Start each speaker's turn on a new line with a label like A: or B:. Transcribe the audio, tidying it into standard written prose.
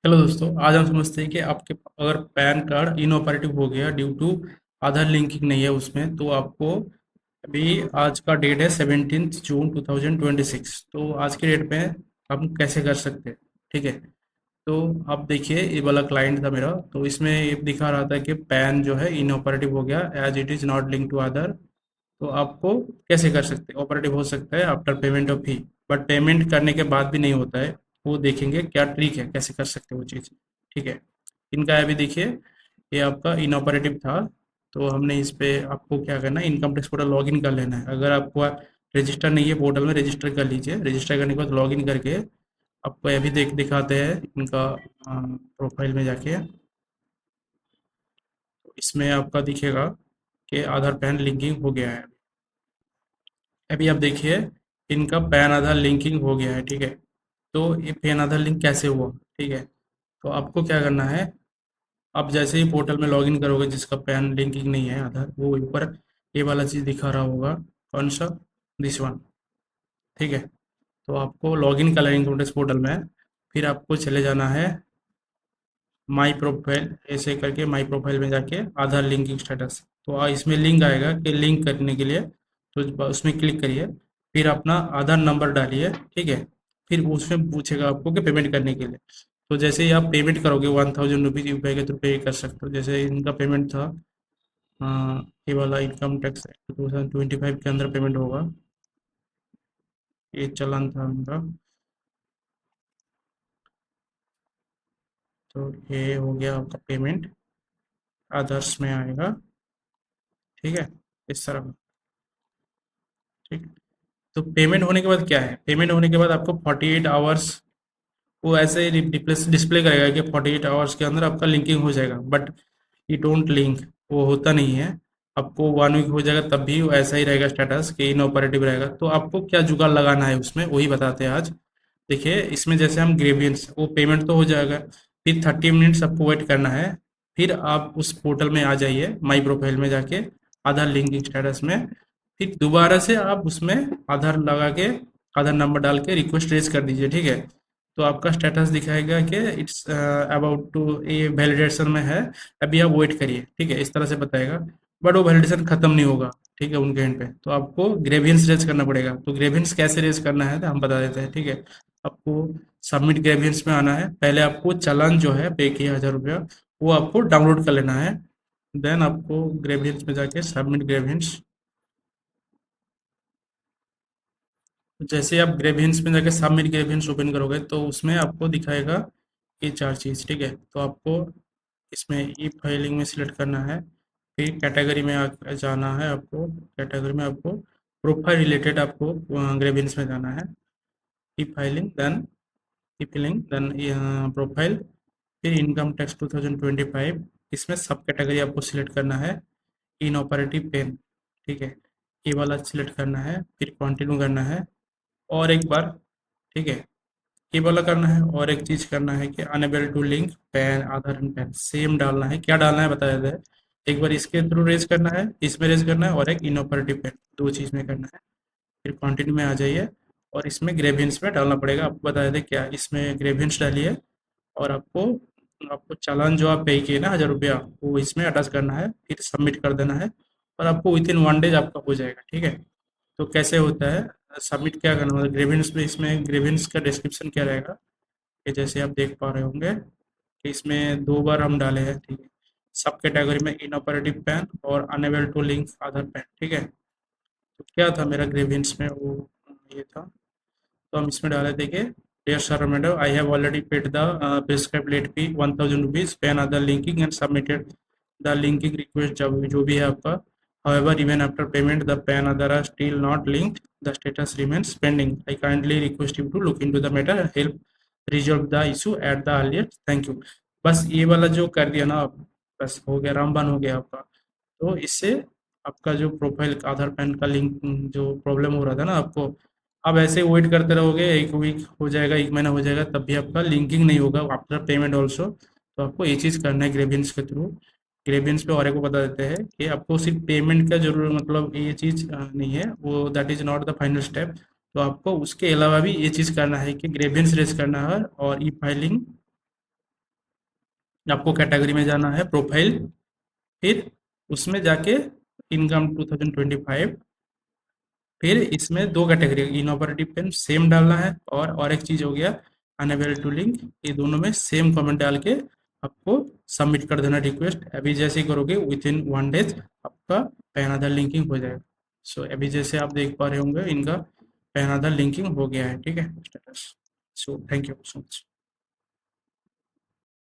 A: Hello दोस्तों, आज हम समझते हैं कि आपके अगर पैन कार्ड इनऑपरेटिव हो गया ड्यू टू आधार लिंकिंग नहीं है उसमें, तो आपको अभी आज का डेट है 17 जून 2026। तो आज के डेट में हम कैसे कर सकते हैं? ठीक है। तो आप देखिए, ये वाला क्लाइंट था मेरा, तो इसमें ये दिखा रहा था कि पैन जो है इनऑपरेटिव हो गया as it is not link to Aadhaar. तो आपको कैसे कर सकते हैं? ऑपरेटिव हो सकता है after payment of fee, but payment करने के बाद भी नहीं होता है। वो देखेंगे क्या ट्रिक है, कैसे कर सकते हैं वो चीज़। ठीक है। इनका अभी देखिए, ये आपका इनऑपरेटिव था। तो हमने इस पे आपको क्या करना है, इनकम टैक्स पोर्टल लॉगिन कर लेना है। अगर आपको रजिस्टर नहीं है पोर्टल में, रजिस्टर कर लीजिए। रजिस्टर करने के बाद लॉगिन करके आपको अभी दिखाते हैं इनका प्रोफाइल में जाके। तो इसमें आपका दिखेगा कि आधार पैन लिंकिंग हो गया है। अभी आप देखिए, इनका पैन आधार लिंकिंग हो गया है। ठीक है। तो ये पैन आधार लिंक कैसे हुआ? ठीक है। तो आपको क्या करना है, आप जैसे ही पोर्टल में लॉगिन करोगे, जिसका पैन लिंकिंग नहीं है आधार, वो ऊपर ये वाला चीज़ दिखा रहा होगा। कौन सा? This one. ठीक है। तो आपको लॉगिन कर लेंगे इनकम टैक्स पोर्टल में। फिर आपको चले जाना है माई प्रोफाइल, ऐसे करके माई प्रोफाइल में जाके आधार लिंकिंग स्टेटस। तो इसमें लिंक आएगा कि लिंक करने के लिए, तो उसमें क्लिक करिए। फिर अपना आधार नंबर डालिए। ठीक है। फिर उसमें पूछेगा आपको कि पेमेंट करने के लिए। तो जैसे ही आप पेमेंट करोगे 1000 रुपीज़ यूपीआई के थ्रू पे कर सकते हो। जैसे इनका पेमेंट था, ये वाला इनकम टैक्स 2025 के अंदर पेमेंट होगा। ये चालान था उनका। तो ये हो गया आपका पेमेंट, आदर्श में आएगा। ठीक है। इस तरह। ठीक। तो पेमेंट होने के बाद क्या है, पेमेंट होने के बाद आपको 48 आवर्स वो ऐसे ही डिस्प्ले करेगा कि 48 आवर्स के अंदर आपका लिंकिंग हो जाएगा। बट ये डोंट लिंक, वो होता नहीं है। आपको 1 वीक हो जाएगा तब भी वो ऐसा ही रहेगा स्टेटस कि इनऑपरेटिव रहेगा। तो आपको क्या जुगाड़ लगाना है उसमें, वही बताते हैं आज। देखिए, इसमें जैसे हम ग्रेवियंस, वो पेमेंट तो हो जाएगा। फिर 30 मिनट्स आपको वेट करना है। फिर आप उस पोर्टल में आ जाइए, माई प्रोफाइल में जाके आधार लिंकिंग स्टेटस में। फिर दोबारा से आप उसमें आधार लगा के, आधार नंबर डाल के रिक्वेस्ट रेज कर दीजिए। ठीक है। तो आपका स्टेटस दिखाएगा कि इट्स अबाउट टू, ये वैलिडेशन में है, अभी आप वेट करिए। ठीक है, इस तरह से बताएगा। बट वो वैलिडेशन खत्म नहीं होगा। ठीक है, उनके एंड पे तो आपको ग्रेवियंस रेज करना पड़ेगा। तो ग्रेवियंस कैसे रेज करना है तो हम बता देते हैं। ठीक है। आपको सबमिट ग्रेवियंस में आना है। पहले आपको चालान जो है पे किया 1000 रुपया, वो आपको डाउनलोड कर लेना है। देन आपको ग्रेवियंस में जाके सबमिट ग्रेवियंस। जैसे आप ग्रेवियंस में जाके सबमिट ग्रेवियंस ओपन करोगे, तो उसमें आपको दिखाएगा ये चार चीज़। ठीक है। तो आपको इसमें ई फाइलिंग में सिलेक्ट करना है। फिर कैटेगरी में जाना है आपको। कैटेगरी में आपको प्रोफाइल रिलेटेड आपको ग्रेवियंस में जाना है। E filing, then e filing, then profile. फिर इनकम टैक्स 2025। इसमें सब कैटेगरी आपको सिलेक्ट करना है। Inoperative PAN. ठीक है। ये वाला सिलेक्ट करना है, फिर कंटिन्यू करना है और एक बार। ठीक है। ये वाला करना है और एक चीज़ करना है कि enable to link PAN, Aadhaar and PAN same डालना है। क्या डालना है बता देते हैं। एक बार इसके थ्रू रेज करना है, इसमें रेज करना है, और एक इनऑपरेटिव पैन, दो चीज़ में करना है। फिर कंटिन्यू में आ जाइए और इसमें ग्रेवियंस में डालना पड़ेगा। आपको बता देते क्या, इसमें ग्रेवियंस डालिए और आपको आपको चालान जो आप पे किए ना 1000 रुपया, वो इसमें अटैच करना है। फिर सबमिट कर देना है और आपको विद इन 1 डेज आपका हो जाएगा। ठीक है। तो कैसे होता है सबमिट, क्या करना होगा ग्रेवियंस में, इसमें ग्रेवियंस का डिस्क्रिप्शन क्या रहेगा कि जैसे आप देख पा रहे होंगे कि इसमें 2 बार हम डाले हैं। ठीक है। सब कैटेगरी में इनऑपरेटिव पैन और enable to link Aadhaar PAN. ठीक है। तो क्या था मेरा ग्रेवियंस में, वो ये था। तो हम इसमें डाले थे कि dear sir madam, I have already paid the prescribe late fee 1000 rupees, PAN Aadhaar linking and submitted the linking request, जब जो भी है आपका। However, even after payment, the PAN Aadhaar are still not linked. The status remains pending. I kindly request you to look into the matter and help resolve the issue at the earliest. Thank you. बस ये वाला जो कर दिया ना आप, बस हो गया, रामबान हो गया आपका। तो इससे आपका जो प्रोफाइल आधार पैन का लिंक, जो प्रॉब्लम हो रहा था ना आपको, अब ऐसे वेट करते रहोगे, 1 वीक हो जाएगा, 1 महीना हो जाएगा, तब भी आपका लिंकिंग नहीं होगा आफ्टर पेमेंट ऑल्सो। तो आपको ये चीज़ करना है ग्रेवियंस के थ्रू। ग्रेवियंस पे और एक को बता देते हैं कि आपको सिर्फ पेमेंट का जरूर, मतलब ये चीज़ नहीं है वो, that is not the final step. तो आपको उसके अलावा भी ये चीज़ करना है कि ग्रेवियंस रेज करना है और ई फाइलिंग आपको कैटेगरी में जाना है, प्रोफाइल, फिर उसमें जाके इनकम 2025, फिर इसमें दो कैटेगरी, इनऑपरेटिव पेन सेम डालना है, और एक चीज़ हो गया अनेबल टू लिंक, ये दोनों में सेम कमेंट डाल के आपको सबमिट कर देना रिक्वेस्ट। अभी जैसे ही करोगे विद इन 1 डेज आपका पैन आधार लिंकिंग हो जाएगा। सो अभी जैसे आप देख पा रहे होंगे इनका पैन आधार लिंकिंग हो गया है, ठीक है, status. So thank you so much.